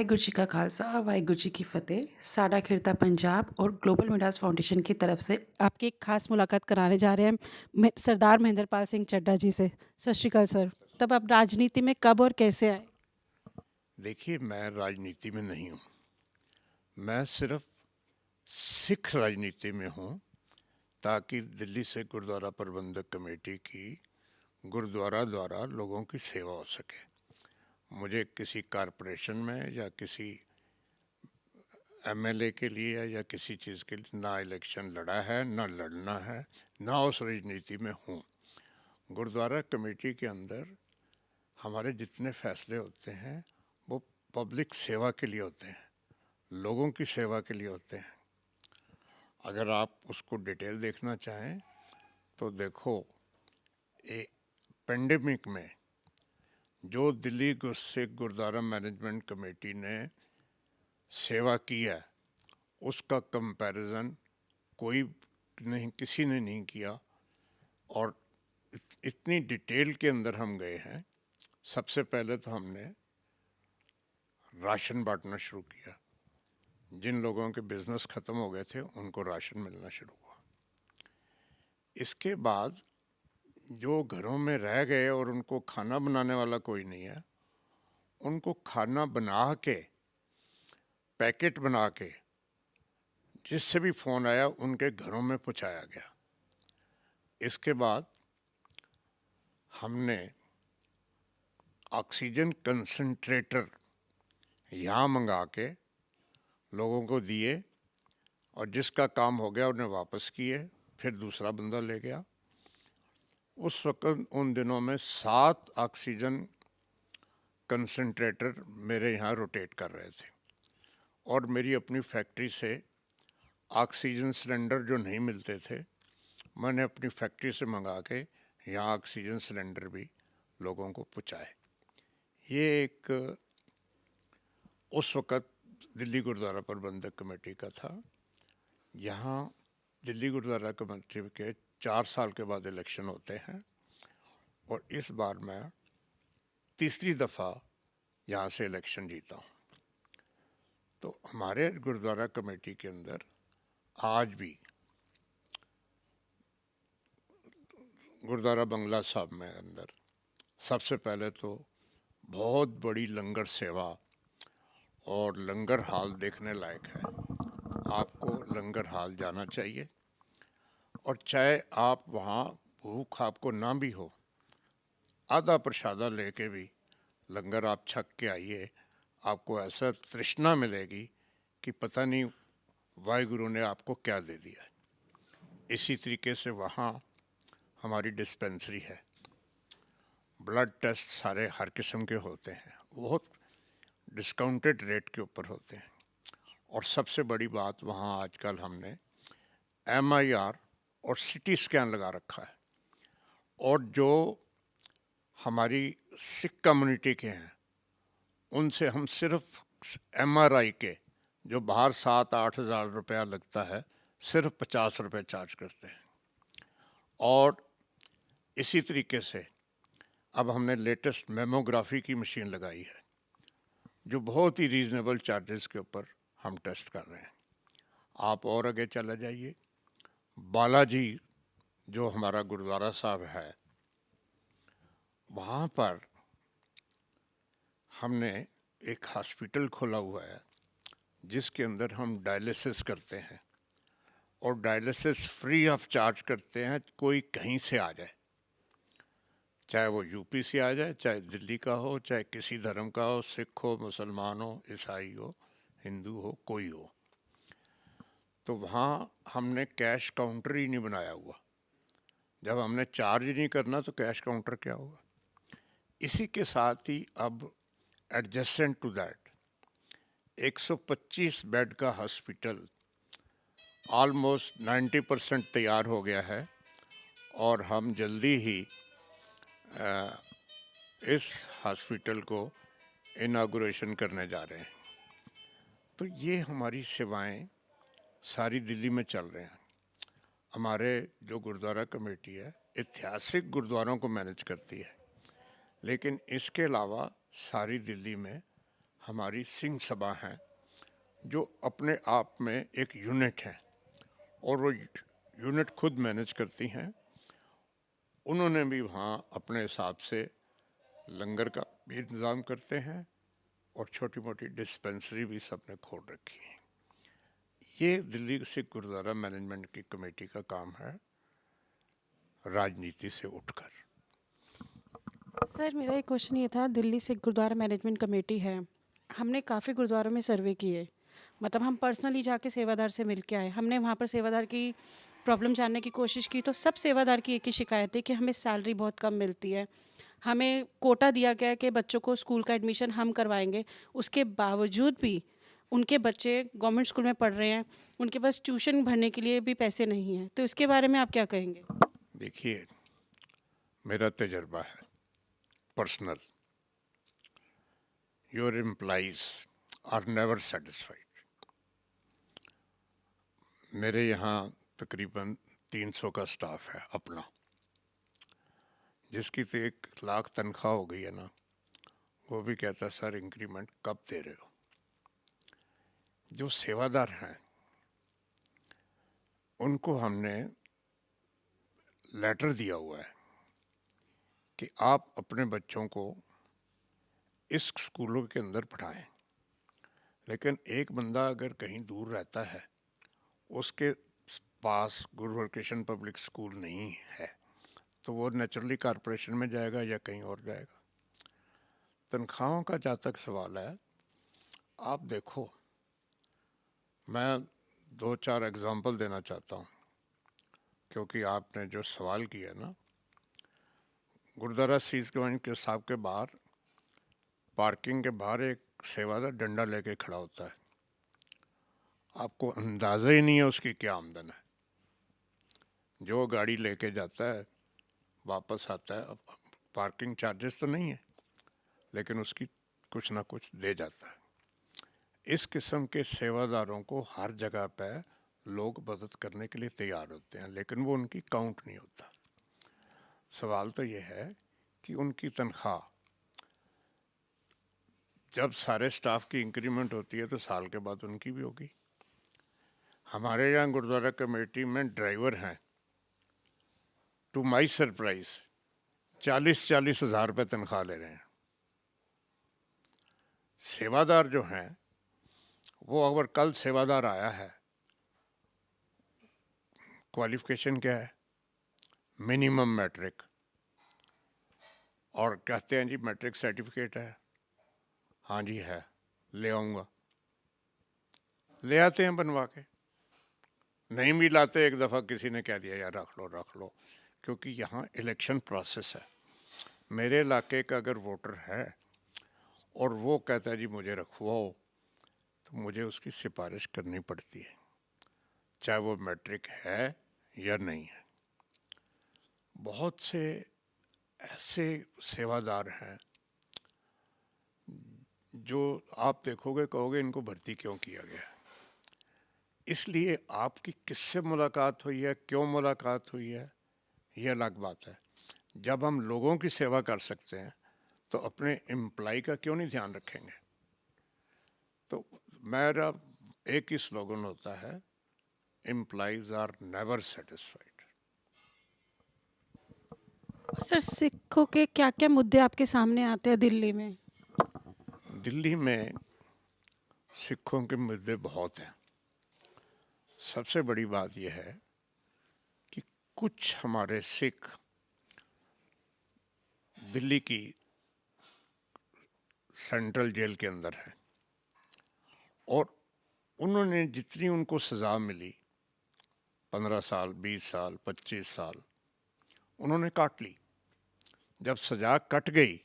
वाहिगुरू जी का खालसा वाहिगुरू जी की फ़तेह। साडा खिरता पंजाब और ग्लोबल मीडियाज़ फाउंडेशन की तरफ से आपकी एक ख़ास मुलाकात कराने जा रहे हैं सरदार महेंद्रपाल सिंह चड्ढा जी से। सत श्री अकाल सर। तब आप राजनीति में कब और कैसे आए? देखिए, मैं राजनीति में नहीं हूँ। मैं सिर्फ सिख राजनीति में हूँ, ताकि दिल्ली से गुरुद्वारा प्रबंधक कमेटी की गुरुद्वारा द्वारा लोगों की सेवा हो सके। मुझे किसी कारपोरेशन में या किसी एमएलए के लिए या किसी चीज़ के लिए ना इलेक्शन लड़ा है, ना लड़ना है, ना उस राजनीति में हूँ। गुरुद्वारा कमेटी के अंदर हमारे जितने फैसले होते हैं वो पब्लिक सेवा के लिए होते हैं, लोगों की सेवा के लिए होते हैं। अगर आप उसको डिटेल देखना चाहें तो देखो, एक पेंडेमिक में जो दिल्ली सिख गुरुद्वारा मैनेजमेंट कमेटी ने सेवा की है, उसका कंपैरिजन कोई नहीं, किसी ने नहीं किया। और इतनी डिटेल के अंदर हम गए हैं। सबसे पहले तो हमने राशन बांटना शुरू किया। जिन लोगों के बिजनेस ख़त्म हो गए थे उनको राशन मिलना शुरू हुआ। इसके बाद जो घरों में रह गए और उनको खाना बनाने वाला कोई नहीं है, उनको खाना बना के, पैकेट बना के, जिससे भी फ़ोन आया उनके घरों में पहुंचाया गया। इसके बाद हमने ऑक्सीजन कंसंट्रेटर यहाँ मंगा के लोगों को दिए, और जिसका काम हो गया उन्हें वापस किए, फिर दूसरा बंदा ले गया। उस वक्त उन दिनों में 7 ऑक्सीजन कंसंट्रेटर मेरे यहाँ रोटेट कर रहे थे। और मेरी अपनी फैक्ट्री से ऑक्सीजन सिलेंडर जो नहीं मिलते थे, मैंने अपनी फैक्ट्री से मंगा के यहाँ ऑक्सीजन सिलेंडर भी लोगों को पहुँचाए। ये एक उस वक़्त दिल्ली गुरुद्वारा प्रबंधक कमेटी का था। यहाँ दिल्ली गुरुद्वारा कमेटी के 4 साल के बाद इलेक्शन होते हैं, और इस बार मैं तीसरी दफ़ा यहाँ से इलेक्शन जीता हूँ। तो हमारे गुरुद्वारा कमेटी के अंदर आज भी गुरुद्वारा बंगला साहब में अंदर सबसे पहले तो बहुत बड़ी लंगर सेवा और लंगर हाल देखने लायक है। आपको लंगर हाल जाना चाहिए, और चाहे आप वहाँ भूख आपको ना भी हो, आधा प्रसादा लेके भी लंगर आप छक के आइए। आपको ऐसा तृष्णा मिलेगी कि पता नहीं वाहिगुरु ने आपको क्या दे दिया है। इसी तरीके से वहाँ हमारी डिस्पेंसरी है। ब्लड टेस्ट सारे हर किस्म के होते हैं, बहुत डिस्काउंटेड रेट के ऊपर होते हैं। और सबसे बड़ी बात, वहाँ आजकल हमने एमआईआर और सीटी स्कैन लगा रखा है। और जो हमारी सिख कम्युनिटी के हैं, उनसे हम सिर्फ एमआरआई के, जो बाहर 7-8 हज़ार रुपया लगता है, सिर्फ 50 रुपये चार्ज करते हैं। और इसी तरीके से अब हमने लेटेस्ट मेमोग्राफी की मशीन लगाई है, जो बहुत ही रीज़नेबल चार्जेस के ऊपर हम टेस्ट कर रहे हैं। आप और आगे चले जाइए, बालाजी जो हमारा गुरुद्वारा साहब है, वहाँ पर हमने एक हॉस्पिटल खोला हुआ है, जिसके अंदर हम डायलिसिस करते हैं, और डायलिसिस फ्री ऑफ चार्ज करते हैं। कोई कहीं से आ जाए, चाहे वो यूपी से आ जाए, चाहे दिल्ली का हो, चाहे किसी धर्म का हो, सिख हो, मुसलमान हो, ईसाई हो, हिंदू हो, कोई हो। तो वहाँ हमने कैश काउंटर ही नहीं बनाया हुआ। जब हमने चार्ज ही नहीं करना तो कैश काउंटर क्या होगा। इसी के साथ ही अब एडजेसेंट टू दैट 125 बेड का हॉस्पिटल ऑलमोस्ट 90% तैयार हो गया है, और हम जल्दी ही इस हॉस्पिटल को इनागुरेशन करने जा रहे हैं। तो ये हमारी सेवाएं सारी दिल्ली में चल रहे हैं। हमारे जो गुरुद्वारा कमेटी है, ऐतिहासिक गुरुद्वारों को मैनेज करती है, लेकिन इसके अलावा सारी दिल्ली में हमारी सिंह सभा हैं जो अपने आप में एक यूनिट है और वो यूनिट खुद मैनेज करती हैं। उन्होंने भी वहाँ अपने हिसाब से लंगर का भी इंतज़ाम करते हैं और छोटी मोटी डिस्पेंसरी भी सबने खोल रखी है। ये दिल्ली सिख गुरुद्वारा मैनेजमेंट की कमेटी का काम है, राजनीति से उठकर। सर मेरा एक क्वेश्चन ये था, दिल्ली सिख गुरुद्वारा मैनेजमेंट कमेटी है, हमने काफ़ी गुरुद्वारों में सर्वे किए, मतलब हम पर्सनली जाके सेवादार से मिल के आए, हमने वहाँ पर सेवादार की प्रॉब्लम जानने की कोशिश की तो सब सेवादार की एक ही शिकायत है कि हमें सैलरी बहुत कम मिलती है। हमें कोटा दिया गया है कि बच्चों को स्कूल का एडमिशन हम करवाएंगे, उसके बावजूद भी उनके बच्चे गवर्नमेंट स्कूल में पढ़ रहे हैं, उनके पास ट्यूशन भरने के लिए भी पैसे नहीं हैं। तो इसके बारे में आप क्या कहेंगे? देखिए, मेरा तजर्बा है personal, your employees are never satisfied. मेरे यहाँ तकरीबन 300 का स्टाफ है अपना, जिसकी तो 1 लाख तनख्वाह हो गई है ना, वो भी कहता है सर इंक्रीमेंट कब दे रहे हो। जो सेवादार हैं उनको हमने लेटर दिया हुआ है कि आप अपने बच्चों को इस स्कूलों के अंदर पढ़ाएं, लेकिन एक बंदा अगर कहीं दूर रहता है, उसके पास गुरुकृष्ण पब्लिक स्कूल नहीं है, तो वो नेचुरली कॉरपोरेशन में जाएगा या कहीं और जाएगा। तनख्वाहों का जहाँ तक सवाल है, आप देखो, मैं 2-4 एग्जांपल देना चाहता हूँ, क्योंकि आपने जो सवाल किया ना, गुरुद्वारा सीसगंज के साहब के बाहर पार्किंग के बाहर एक सेवादार डंडा लेके खड़ा होता है। आपको अंदाज़ा ही नहीं है उसकी क्या आमदन है। जो गाड़ी लेके जाता है वापस आता है, पार्किंग चार्जेस तो नहीं है, लेकिन उसकी कुछ ना कुछ दे जाता है। इस किस्म के सेवादारों को हर जगह पे लोग मदद करने के लिए तैयार होते हैं, लेकिन वो उनकी काउंट नहीं होता। सवाल तो ये है कि उनकी तनख्वाह, जब सारे स्टाफ की इंक्रीमेंट होती है तो साल के बाद उनकी भी होगी। हमारे यहाँ गुरुद्वारा कमेटी में ड्राइवर हैं, टू माई सरप्राइज 40-40 हज़ार रुपये तनख्वाह ले रहे हैं। सेवादार जो हैं, वो अगर कल सेवादार आया है, क्वालिफिकेशन क्या है? मिनिमम मैट्रिक, और कहते हैं जी मैट्रिक सर्टिफिकेट है, हाँ जी है, ले आऊँगा, ले आते हैं बनवा के। नहीं भी लाते, एक दफ़ा किसी ने कह दिया यार रख लो, क्योंकि यहाँ इलेक्शन प्रोसेस है। मेरे इलाके का अगर वोटर है और वो कहता है जी मुझे रखवाओ, तो मुझे उसकी सिफारिश करनी पड़ती है, चाहे वो मैट्रिक है या नहीं है। बहुत से ऐसे सेवादार हैं जो आप देखोगे कहोगे इनको भर्ती क्यों किया गया। इसलिए आपकी किससे मुलाकात हुई है, क्यों मुलाकात हुई है, ये अलग बात है। जब हम लोगों की सेवा कर सकते हैं तो अपने एम्प्लॉय का क्यों नहीं ध्यान रखेंगे। तो मेरा एक ही स्लोगन होता है, employees are never satisfied. Sir सिखों के क्या क्या मुद्दे आपके सामने आते हैं दिल्ली में? दिल्ली में सिखों के मुद्दे बहुत हैं। सबसे बड़ी बात यह है कि कुछ हमारे सिख दिल्ली की सेंट्रल जेल के अंदर हैं और उन्होंने जितनी उनको सज़ा मिली, 15 साल, 20 साल, 25 साल, उन्होंने काट ली। जब सज़ा कट गई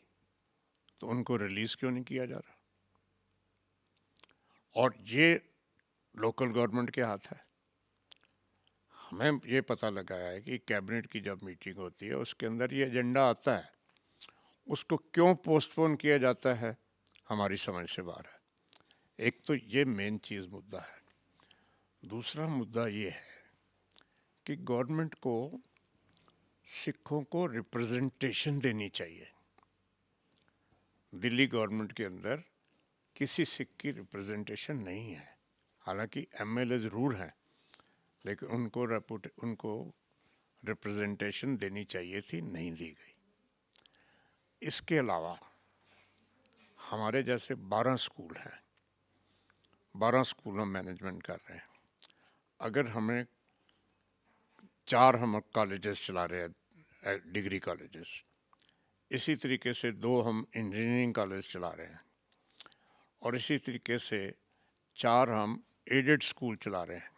तो उनको रिलीज़ क्यों नहीं किया जा रहा? और ये लोकल गवर्नमेंट के हाथ है। हमें ये पता लगा है कि कैबिनेट की जब मीटिंग होती है उसके अंदर ये एजेंडा आता है, उसको क्यों पोस्टपोन किया जाता है हमारी समझ से बाहर है। एक तो ये मेन चीज़ मुद्दा है। दूसरा मुद्दा ये है कि गवर्नमेंट को सिखों को रिप्रेजेंटेशन देनी चाहिए दिल्ली गवर्नमेंट के अंदर, किसी सिख की रिप्रेजेंटेशन नहीं है। हालांकि एमएलए ज़रूर हैं, लेकिन उनको रिप्रेजेंटेशन देनी चाहिए थी, नहीं दी गई। इसके अलावा हमारे जैसे 12 स्कूल हैं, 12 स्कूल हम मैनेजमेंट कर रहे हैं। अगर हमें 4 हम कॉलेजेस चला रहे हैं, डिग्री कॉलेजेस, इसी तरीके से 2 हम इंजीनियरिंग कॉलेज चला रहे हैं, और इसी तरीके से 4 हम एडेड स्कूल चला रहे हैं।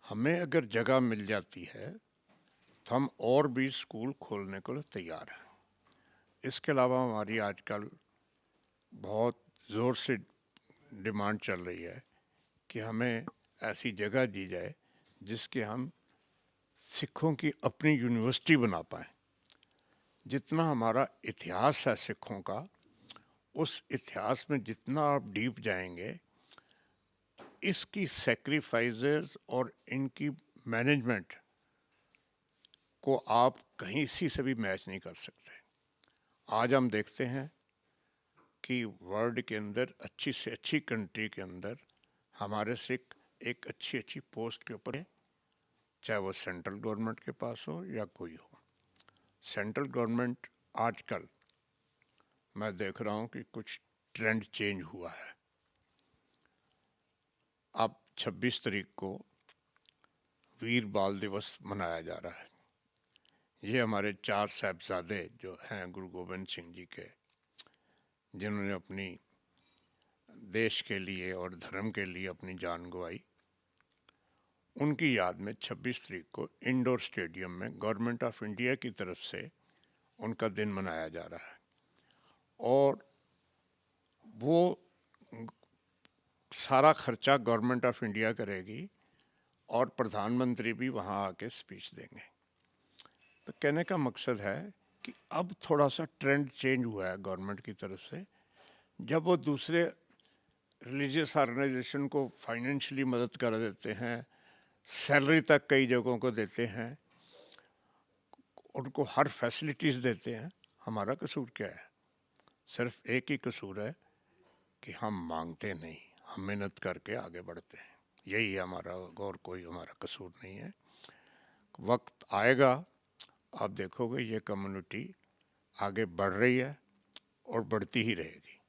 हमें अगर जगह मिल जाती है तो हम और भी स्कूल खोलने को तैयार हैं। इसके अलावा हमारी आजकल बहुत ज़ोर से डिमांड चल रही है कि हमें ऐसी जगह दी जाए जिसके हम सिखों की अपनी यूनिवर्सिटी बना पाएँ। जितना हमारा इतिहास है सिखों का, उस इतिहास में जितना आप डीप जाएंगे, इसकी सेक्रीफाइसेस और इनकी मैनेजमेंट को आप कहीं से भी मैच नहीं कर सकते। आज हम देखते हैं कि वर्ल्ड के अंदर अच्छी से अच्छी कंट्री के अंदर हमारे सिख एक अच्छी अच्छी पोस्ट के ऊपर है, चाहे वो सेंट्रल गवर्नमेंट के पास हो या कोई हो। सेंट्रल गवर्नमेंट आजकल मैं देख रहा हूँ कि कुछ ट्रेंड चेंज हुआ है। अब 26 तारीख को वीर बाल दिवस मनाया जा रहा है। ये हमारे 4 साहिबजादे जो हैं गुरु गोबिंद सिंह जी के, जिन्होंने अपनी देश के लिए और धर्म के लिए अपनी जान गंवाई, उनकी याद में 26 तारीख को इंडोर स्टेडियम में गवर्नमेंट ऑफ इंडिया की तरफ से उनका दिन मनाया जा रहा है। और वो सारा खर्चा गवर्नमेंट ऑफ इंडिया करेगी और प्रधानमंत्री भी वहाँ आके स्पीच देंगे। तो कहने का मकसद है कि अब थोड़ा सा ट्रेंड चेंज हुआ है गवर्नमेंट की तरफ से। जब वो दूसरे रिलीजियस ऑर्गेनाइजेशन को फाइनेंशियली मदद कर देते हैं, सैलरी तक कई जगहों को देते हैं, उनको हर फैसिलिटीज़ देते हैं, हमारा कसूर क्या है? सिर्फ एक ही कसूर है कि हम मांगते नहीं, हम मेहनत करके आगे बढ़ते हैं। यही है हमारा, और कोई हमारा कसूर नहीं है। वक्त आएगा, आप देखोगे ये कम्युनिटी आगे बढ़ रही है और बढ़ती ही रहेगी।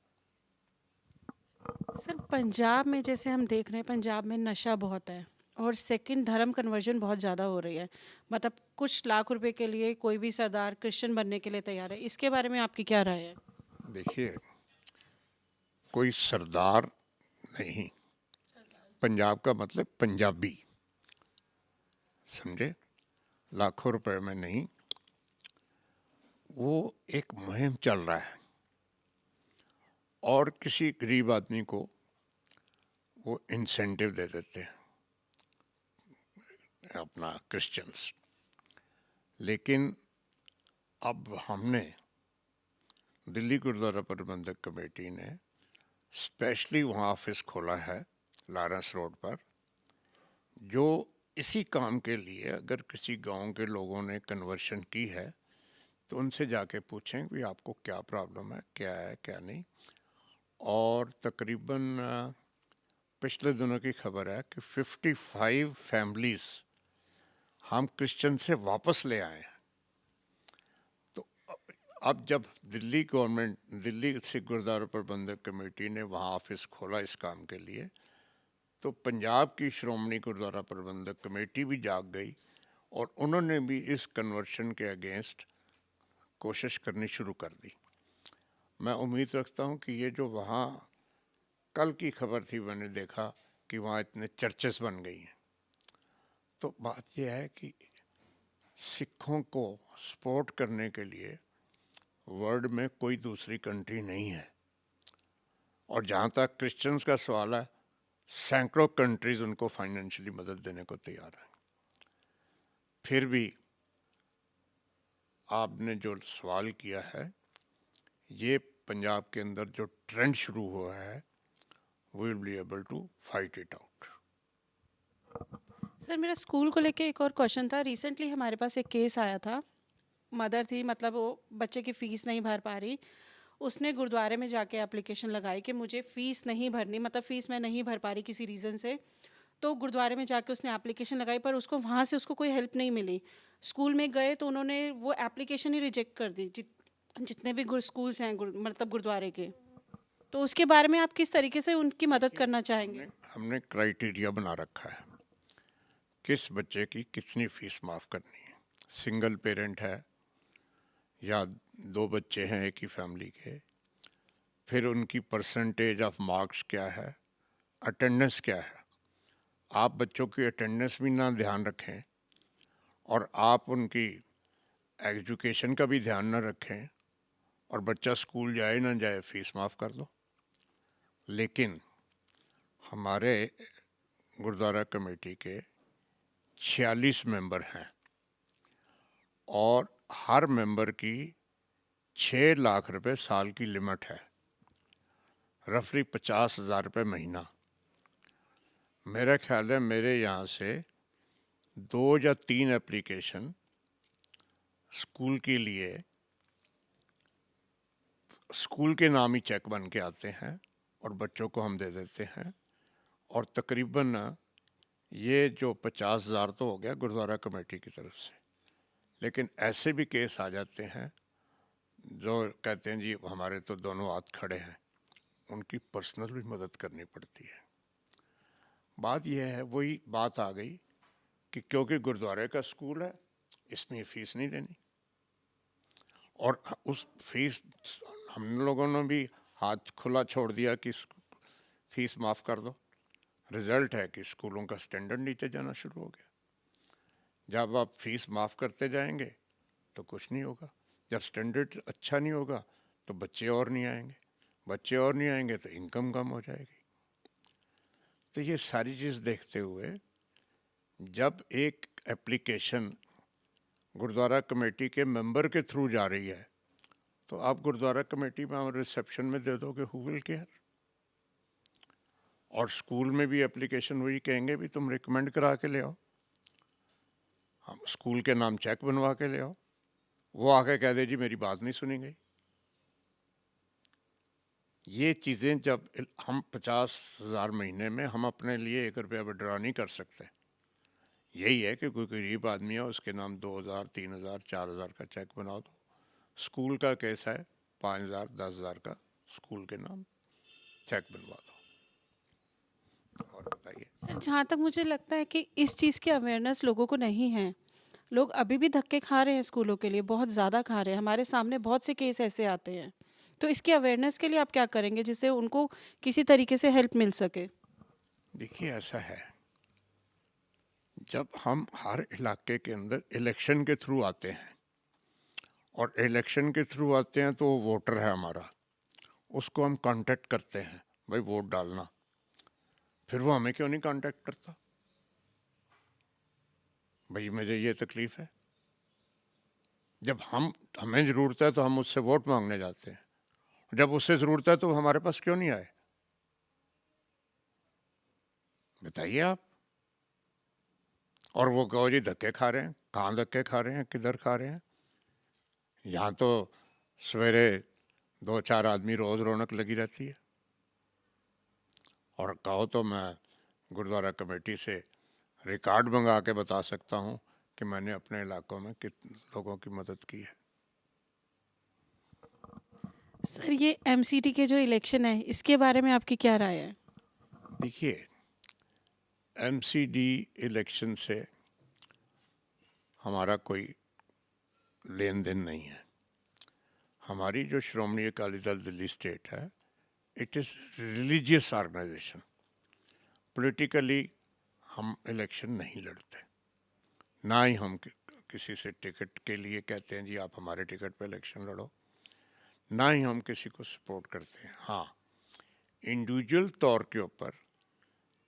सर, पंजाब में जैसे हम देख रहे हैं, पंजाब में नशा बहुत है और सेकंड धर्म कन्वर्जन बहुत ज़्यादा हो रही है। मतलब कुछ लाख रुपए के लिए कोई भी सरदार क्रिश्चियन बनने के लिए तैयार है। इसके बारे में आपकी क्या राय है? देखिए, कोई सरदार नहीं, पंजाब का मतलब पंजाबी, समझे? लाखों रुपए में नहीं, वो एक मुहिम चल रहा है और किसी गरीब आदमी को वो इंसेंटिव दे देते हैं अपना क्रिश्चियंस। लेकिन अब हमने दिल्ली गुरुद्वारा प्रबंधक कमेटी ने स्पेशली वहाँ ऑफिस खोला है लॉरेंस रोड पर, जो इसी काम के लिए, अगर किसी गांव के लोगों ने कन्वर्शन की है तो उनसे जाके पूछें कि आपको क्या प्रॉब्लम है क्या नहीं। और तकरीबन पिछले दिनों की खबर है कि 55 फैमिलीज हम क्रिश्चियन से वापस ले आए हैं। तो अब जब दिल्ली गवर्नमेंट, दिल्ली सिख गुरुद्वारा प्रबंधक कमेटी ने वहाँ ऑफिस खोला इस काम के लिए, तो पंजाब की श्रोमणी गुरुद्वारा प्रबंधक कमेटी भी जाग गई और उन्होंने भी इस कन्वर्शन के अगेंस्ट कोशिश करनी शुरू कर दी। मैं उम्मीद रखता हूँ कि ये जो वहाँ कल की खबर थी, मैंने देखा कि वहाँ इतने चर्चेस बन गई हैं, तो बात यह है कि सिखों को सपोर्ट करने के लिए वर्ल्ड में कोई दूसरी कंट्री नहीं है। और जहाँ तक क्रिश्चियंस का सवाल है, सैकड़ों कंट्रीज उनको फाइनेंशियली मदद देने को तैयार है। फिर भी आपने जो सवाल किया है, ये पंजाब के अंदर जो ट्रेंड शुरू हुआ है, we will be able to fight it out. Sir, मेरा स्कूल को लेके एक और क्वेश्चन था। रिसेंटली हमारे पास एक केस आया था। मदर थी, मतलब वो बच्चे की फ़ीस नहीं भर पा रही उसने गुरुद्वारे में जाके एप्लीकेशन लगाई कि मुझे फ़ीस नहीं भरनी, मतलब फ़ीस मैं नहीं भर पा रही किसी रीज़न से। तो गुरुद्वारे में जाके उसने एप्लीकेशन लगाई, पर उसको वहाँ से उसको कोई हेल्प नहीं मिली। स्कूल में गए तो उन्होंने वो एप्लीकेशन ही रिजेक्ट कर दी, जितने भी स्कूल्स हैं मतलब गुरुद्वारे के। तो उसके बारे में आप किस तरीके से उनकी मदद देखिए, करना चाहेंगे? हमने क्राइटेरिया बना रखा है, किस बच्चे की कितनी फीस माफ़ करनी है। सिंगल पेरेंट है या दो बच्चे हैं एक ही फैमिली के, फिर उनकी परसेंटेज ऑफ मार्क्स क्या है, अटेंडेंस क्या है। आप बच्चों की अटेंडेंस भी ना ध्यान रखें और आप उनकी एजुकेशन का भी ध्यान ना रखें और बच्चा स्कूल जाए ना जाए, फीस माफ़ कर दो। लेकिन हमारे गुरुद्वारा कमेटी के 46 मेंबर हैं और हर मेंबर की 6 लाख रुपए साल की लिमिट है, रफली 50,000 रुपये महीना। मेरा ख्याल है मेरे यहाँ से 2 या 3 एप्लीकेशन स्कूल के लिए स्कूल के नाम ही चेक बन के आते हैं और बच्चों को हम दे देते हैं। और तकरीबन ये जो 50,000 तो हो गया गुरुद्वारा कमेटी की तरफ से, लेकिन ऐसे भी केस आ जाते हैं जो कहते हैं जी हमारे तो दोनों हाथ खड़े हैं, उनकी पर्सनल भी मदद करनी पड़ती है। बात यह है, वही बात आ गई कि क्योंकि गुरुद्वारे का स्कूल है, इसमें फ़ीस नहीं देनी। और उस फीस, हम लोगों ने भी हाथ खुला छोड़ दिया कि फीस माफ़ कर दो। रिज़ल्ट है कि स्कूलों का स्टैंडर्ड नीचे जाना शुरू हो गया। जब आप फीस माफ़ करते जाएंगे तो कुछ नहीं होगा, जब स्टैंडर्ड अच्छा नहीं होगा तो बच्चे और नहीं आएंगे, बच्चे और नहीं आएंगे तो इनकम कम हो जाएगी। तो ये सारी चीज़ देखते हुए जब एक एप्लीकेशन गुरुद्वारा कमेटी के मेंबर के थ्रू जा रही है तो आप गुरुद्वारा कमेटी में और रिसेप्शन में दे दोगे, हु विल केयर। और स्कूल में भी एप्लीकेशन वही कहेंगे भी तुम रिकमेंड करा के ले आओ, हम स्कूल के नाम चेक बनवा के ले आओ। वो आके कह दे जी मेरी बात नहीं सुनी गई। ये चीज़ें जब हम 50,000 महीने में हम अपने लिए 1 रुपया विड्रॉ नहीं कर सकते। यही है कि कोई गरीब आदमी है उसके नाम 2,000, 3,000, 4,000 का चेक बना दो। स्कूल का केस है 5,000, 10,000 का स्कूल के नाम चेक बनवा दो। और बताइए। सर, जहाँ तक मुझे लगता है कि इस चीज़ की अवेयरनेस लोगों को नहीं है। लोग अभी भी धक्के खा रहे हैं स्कूलों के लिए, बहुत ज़्यादा खा रहे हैं। हमारे सामने बहुत से केस ऐसे आते हैं। तो इसकी अवेयरनेस के लिए आप क्या करेंगे जिससे उनको किसी तरीके से हेल्प मिल सके? देखिए ऐसा है, जब हम हर इलाके के अंदर इलेक्शन के थ्रू आते हैं और इलेक्शन के थ्रू आते हैं तो वो वोटर है हमारा, उसको हम कांटेक्ट करते हैं, भाई वोट डालना। फिर वो हमें क्यों नहीं कांटेक्ट करता, भाई मुझे ये तकलीफ है। जब हमें ज़रूरत है तो हम उससे वोट मांगने जाते हैं, जब उससे ज़रूरत है तो वो हमारे पास क्यों नहीं आए, बताइए आप। और वो कहो जी धक्के खा रहे हैं, कहाँ धक्के खा रहे हैं, किधर खा रहे हैं। यहाँ तो सवेरे 2-4 आदमी रोज़ रौनक लगी रहती है। और कहो तो मैं गुरुद्वारा कमेटी से रिकॉर्ड मंगा के बता सकता हूँ कि मैंने अपने इलाकों में कितने लोगों की मदद की है। सर, ये एमसीडी के जो इलेक्शन है, इसके बारे में आपकी क्या राय है? देखिए, एमसीडी इलेक्शन से हमारा कोई लेन देन नहीं है। हमारी जो श्रोमणी अकाली दल दिल्ली स्टेट है, it is religious organisation. Politically हम इलेक्शन नहीं लड़ते, ना ही हम किसी से टिकट के लिए कहते हैं जी आप हमारे टिकट पे इलेक्शन लड़ो, ना ही हम किसी को सपोर्ट करते हैं। हाँ, इंडिविजुअल तौर के ऊपर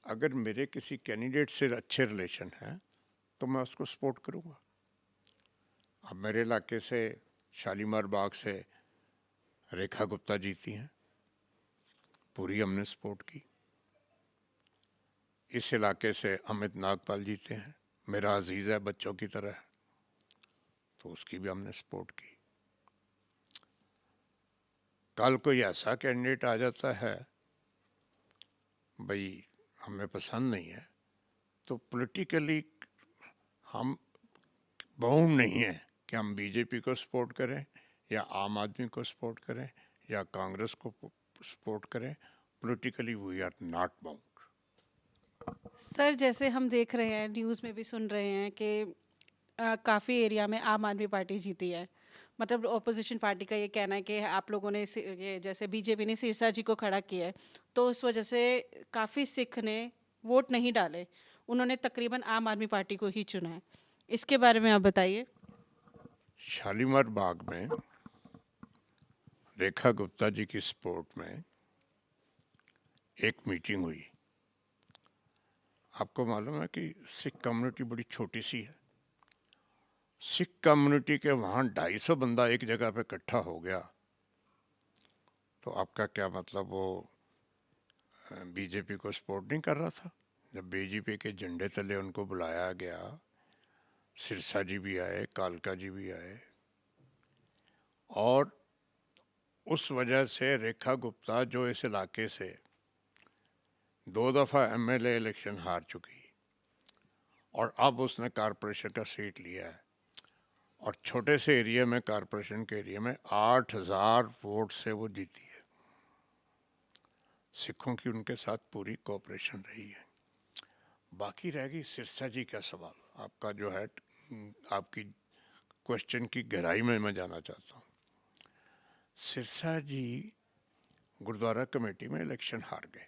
अगर मेरे किसी कैंडिडेट से अच्छे रिलेशन हैं तो मैं उसको सपोर्ट करूँगा। अब मेरे इलाके से शालीमार बाग से रेखा गुप्ता जीती हैं, पूरी हमने सपोर्ट की। इस इलाके से अमित नागपाल जीते हैं, मेरा अजीज़ है, बच्चों की तरह है, तो उसकी भी हमने सपोर्ट की। कल कोई ऐसा कैंडिडेट आ जाता है, भाई हमें पसंद नहीं है, तो पॉलिटिकली हम बाउंड नहीं है कि हम बीजेपी को सपोर्ट करें या आम आदमी को सपोर्ट करें या कांग्रेस को सपोर्ट करें। Politically we are not bound. Sir जैसे हम देख रहे हैं, न्यूज़ में भी सुन रहे हैं कि काफ़ी एरिया में आम आदमी पार्टी जीती है। मतलब ऑपोजिशन पार्टी का ये कहना है कि आप लोगों ने ये जैसे बीजेपी ने सिरसा जी को खड़ा किया है, तो उस वजह से काफ़ी सिख ने वोट नहीं डाले, उन्होंने तकरीबन आम आदमी पार्टी को ही चुना है। इसके बारे में आप बताइए। शालीमार बाग में रेखा गुप्ता जी की सपोर्ट में एक मीटिंग हुई। आपको मालूम है कि सिख कम्युनिटी बड़ी छोटी सी है। सिख कम्युनिटी के वहाँ 250 बंदा एक जगह पे इकट्ठा हो गया, तो आपका क्या मतलब वो बीजेपी को सपोर्ट नहीं कर रहा था? जब बीजेपी के झंडे तले उनको बुलाया गया, सिरसा जी भी आए, कालका जी भी आए, और उस वजह से रेखा गुप्ता जो इस इलाके से 2 दफ़ा एमएलए इलेक्शन हार चुकी और अब उसने कारपोरेशन का सीट लिया है, और छोटे से एरिया में, कारपोरेशन के एरिया में 8000 वोट से वो जीती है। सिखों की उनके साथ पूरी कोऑपरेशन रही है। बाकी रह गई सिरसा जी का सवाल। आपका जो है, आपकी क्वेश्चन की गहराई में मैं जाना चाहता हूँ। सिरसा जी गुरुद्वारा कमेटी में इलेक्शन हार गए।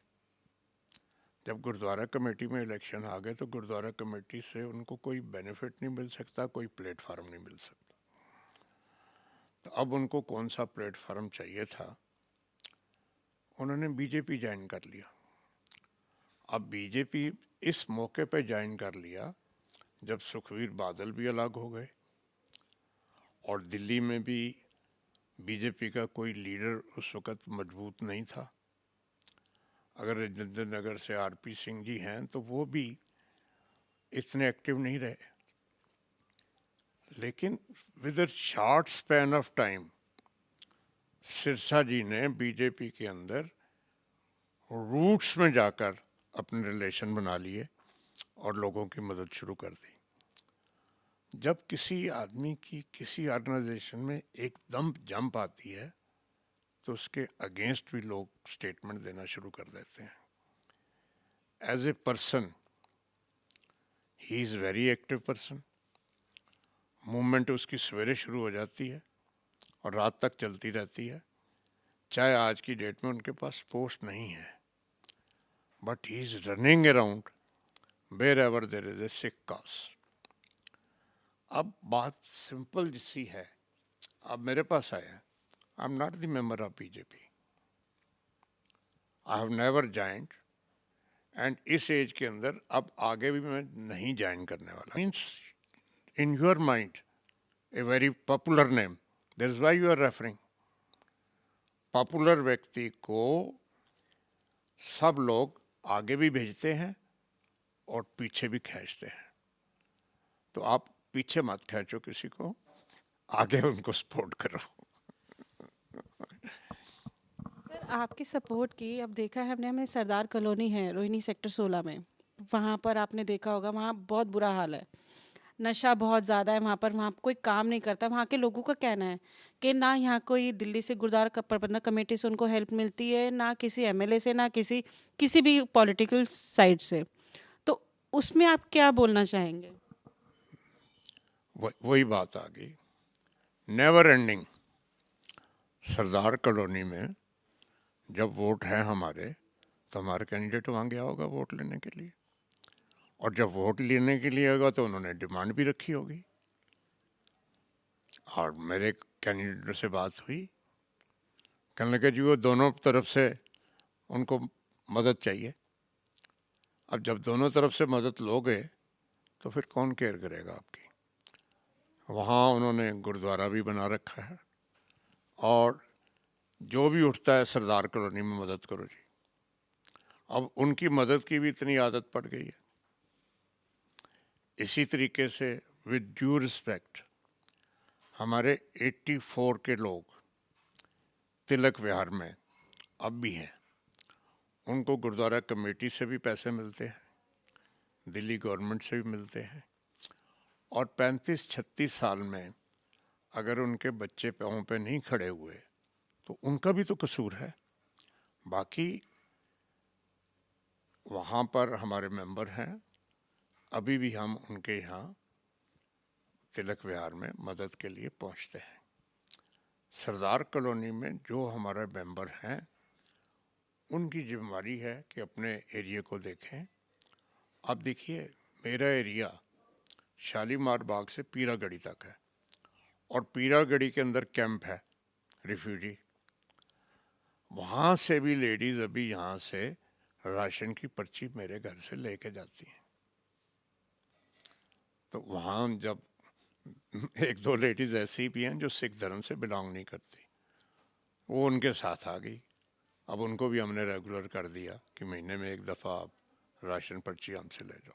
जब गुरुद्वारा कमेटी में इलेक्शन आ गए तो गुरुद्वारा कमेटी से उनको कोई बेनिफिट नहीं मिल सकता, कोई प्लेटफार्म नहीं मिल सकता। तो अब उनको कौन सा प्लेटफार्म चाहिए था? उन्होंने बीजेपी ज्वाइन कर लिया। अब बीजेपी इस मौके पे ज्वाइन कर लिया जब सुखबीर बादल भी अलग हो गए और दिल्ली में भी बीजेपी का कोई लीडर उस वक़्त मजबूत नहीं था। अगर राजेंद्र नगर से आरपी सिंह जी हैं तो वो भी इतने एक्टिव नहीं रहे। लेकिन with a short span of time Sirsa ji ने बीजेपी के अंदर रूट्स में जाकर अपने रिलेशन बना लिए और लोगों की मदद शुरू कर दी। जब किसी आदमी की किसी ऑर्गेनाइजेशन में एकदम जंप आती है तो उसके अगेंस्ट भी लोग स्टेटमेंट देना शुरू कर देते हैं। As a person he is very active person. Movement उसकी सवेरे शुरू हो जाती है और रात तक चलती रहती है। चाहे आज की डेट में उनके पास पोस्ट नहीं है, but he is running around wherever there is a sick cause. अब बात सिंपल सी है। अब मेरे पास आया, I am not the member of BJP, I have never joined, and इस एज के अंदर अब आगे भी मैं नहीं ज्वाइन करने वाला। Means in your mind a very popular name, that is why you are referring. Popular व्यक्ति को सब लोग आगे भी भेजते हैं और पीछे भी खींचते हैं। तो आप पीछे मत खींचो किसी को, आगे उनको सपोर्ट करो। सर आपकी सपोर्ट की अब देखा है हमने, हमें सरदार कॉलोनी है रोहिणी सेक्टर 16 में, वहाँ पर आपने देखा होगा, वहाँ बहुत बुरा हाल है, नशा बहुत ज़्यादा है वहाँ पर, वहाँ कोई काम नहीं करता। वहाँ के लोगों का कहना है कि ना यहाँ कोई दिल्ली से गुरुद्वारा का प्रबंधक कमेटी से उनको हेल्प मिलती है, ना किसी एमएलए से, ना किसी भी पॉलिटिकल साइड से। तो उसमें आप क्या बोलना चाहेंगे? वही बात आ गई, नेवर एंडिंग। सरदार कॉलोनी में जब वोट है हमारे, तो हमारा कैंडिडेट वहाँ गया होगा वोट लेने के लिए, और जब वोट लेने के लिए होगा तो उन्होंने डिमांड भी रखी होगी। और मेरे कैंडिडेट से बात हुई, कहने लगे जी वो दोनों तरफ से उनको मदद चाहिए। अब जब दोनों तरफ से मदद लोगे तो फिर कौन केयर करेगा आपकी? वहाँ उन्होंने गुरुद्वारा भी बना रखा है, और जो भी उठता है सरदार कॉलोनी में मदद करो जी। अब उनकी मदद की भी इतनी आदत पड़ गई है। इसी तरीके से विद ड्यू रिस्पेक्ट, हमारे 84 के लोग तिलक विहार में अब भी हैं, उनको गुरुद्वारा कमेटी से भी पैसे मिलते हैं, दिल्ली गवर्नमेंट से भी मिलते हैं। और 35-36 साल में अगर उनके बच्चे पाँव पे नहीं खड़े हुए तो उनका भी तो कसूर है। बाकी वहाँ पर हमारे मेंबर हैं, अभी भी हम उनके यहाँ तिलक विहार में मदद के लिए पहुँचते हैं। सरदार कॉलोनी में जो हमारे मेंबर हैं उनकी जिम्मेदारी है कि अपने एरिया को देखें। आप देखिए, मेरा एरिया शालीमार बाग से पीरागढ़ी तक है और पीरागढ़ी के अंदर कैंप है रिफ्यूजी। वहाँ से भी लेडीज़ अभी यहाँ से राशन की पर्ची मेरे घर से लेके जाती हैं। तो वहाँ जब एक दो लेडीज़ ऐसी भी हैं जो सिख धर्म से बिलोंग नहीं करती, वो उनके साथ आ गई। अब उनको भी हमने रेगुलर कर दिया कि महीने में एक दफ़ा आप राशन पर्ची हमसे ले जाओ।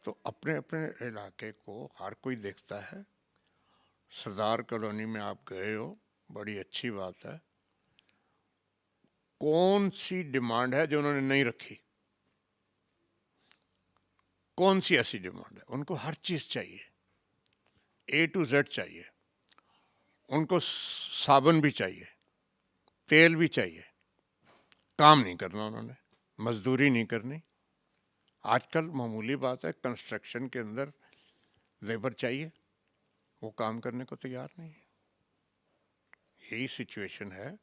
तो अपने अपने इलाके को हर कोई देखता है। सरदार कॉलोनी में आप गए हो, बड़ी अच्छी बात है। कौन सी डिमांड है जो उन्होंने नहीं रखी? कौन सी ऐसी डिमांड है? उनको हर चीज़ चाहिए, A to Z चाहिए। उनको साबुन भी चाहिए, तेल भी चाहिए। काम नहीं करना उन्होंने, मजदूरी नहीं करनी। आजकल मामूली बात है, कंस्ट्रक्शन के अंदर लेबर चाहिए, वो काम करने को तैयार नहीं है। यही सिचुएशन है।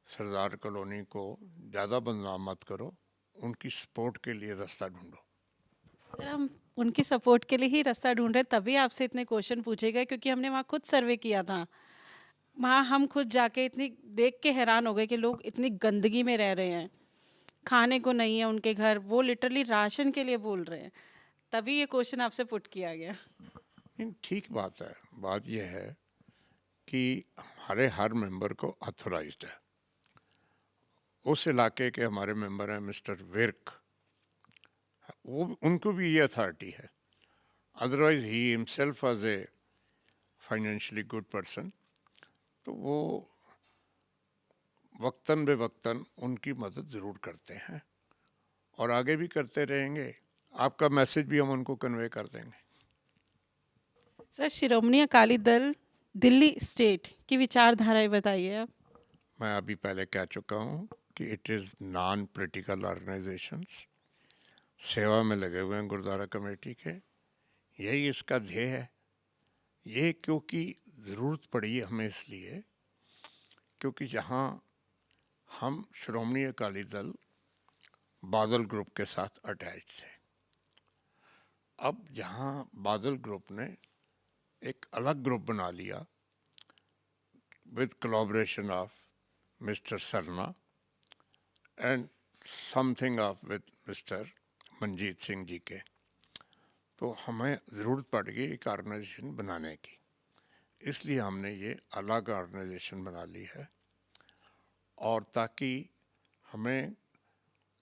सरदार कॉलोनी को ज़्यादा बदनाम मत करो, उनकी सपोर्ट के लिए रास्ता ढूंढो। सर हम उनकी सपोर्ट के लिए ही रास्ता ढूंढ रहे, तभी आपसे इतने क्वेश्चन पूछे गए क्योंकि हमने वहाँ खुद सर्वे किया था। वहाँ हम खुद जाके इतनी देख के हैरान हो गए कि लोग इतनी गंदगी में रह रहे हैं, खाने को नहीं है उनके घर, वो लिटरली राशन के लिए बोल रहे हैं। तभी ये क्वेश्चन आपसे पुट किया गया। नहीं, ठीक बात है। बात यह है कि हमारे हर मेंबर को ऑथोराइज्ड है। उस इलाके के हमारे मेंबर हैं मिस्टर विर्क, वो उनको भी ये अथॉरिटी है। Otherwise he himself as a financially good person, तो वो वक्तन बे वक्तन उनकी मदद ज़रूर करते हैं और आगे भी करते रहेंगे। आपका मैसेज भी हम उनको कन्वे कर देंगे। सर शिरोमणि अकाली दल दिल्ली स्टेट की विचारधाराएं बताइए आप। मैं अभी पहले कह चुका हूँ कि it is non political organisations, सेवा में लगे हुए हैं गुरुद्वारा कमेटी के, यही इसका ध्येय है। ये क्योंकि ज़रूरत पड़ी है हमें, इसलिए क्योंकि जहाँ हम श्रोमणी अकाली दल बादल ग्रुप के साथ अटैच थे, अब जहाँ बादल ग्रुप ने एक अलग ग्रुप बना लिया with collaboration of mister Sarna and something of with mister Manjit Singh ji के, तो हमें ज़रूरत पड़ गई एक ऑर्गेनाइजेशन बनाने की। इसलिए हमने ये अलग ऑर्गेनाइजेशन बना ली है, और ताकि हमें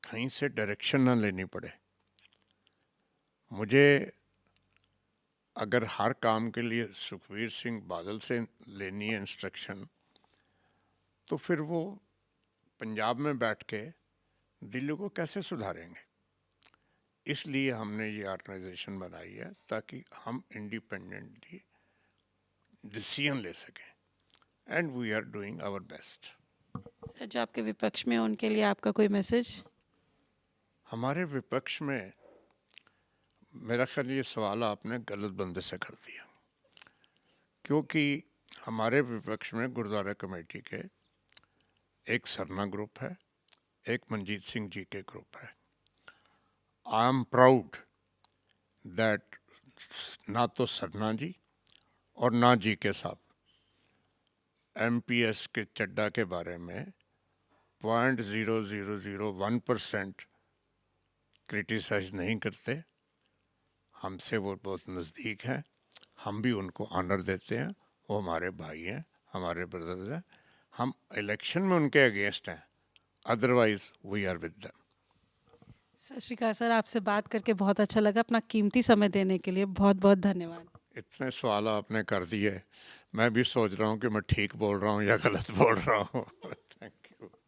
कहीं से डायरेक्शन ना लेनी पड़े। मुझे अगर हर काम के लिए सुखबीर सिंह बादल से लेनी है इंस्ट्रक्शन, तो फिर वो पंजाब में बैठ के दिल्ली को कैसे सुधारेंगे? इसलिए हमने ये ऑर्गेनाइजेशन बनाई है ताकि हम इंडिपेंडेंटली डिसीजन ले सकें, and we are doing our best. Sir जो आपके विपक्ष में हैं, उनके लिए आपका कोई मैसेज? हमारे विपक्ष में, मेरा ख्याल ये सवाल आपने गलत बंदे से कर दिया, क्योंकि हमारे विपक्ष में गुरुद्वारा कमेटी के एक सरना ग्रुप है, एक मंजीत सिंह जी के ग्रुप है। आई एम प्राउड दैट ना तो सरना जी और ना जी के साहब MPS के चड्डा के बारे में 0.0001% क्रिटिसाइज नहीं करते। हमसे वो बहुत नज़दीक हैं, हम भी उनको ऑनर देते हैं। वो हमारे भाई हैं, हमारे ब्रदर्स हैं। हम इलेक्शन में उनके अगेंस्ट हैं, otherwise we are with them. Sat Sri अकाल सर, आपसे बात करके बहुत अच्छा लगा। अपना कीमती समय देने के लिए बहुत बहुत धन्यवाद। इतने सवाल आपने कर दिए, मैं भी सोच रहा हूँ कि मैं ठीक बोल रहा हूँ या गलत बोल रहा हूँ। Thank you.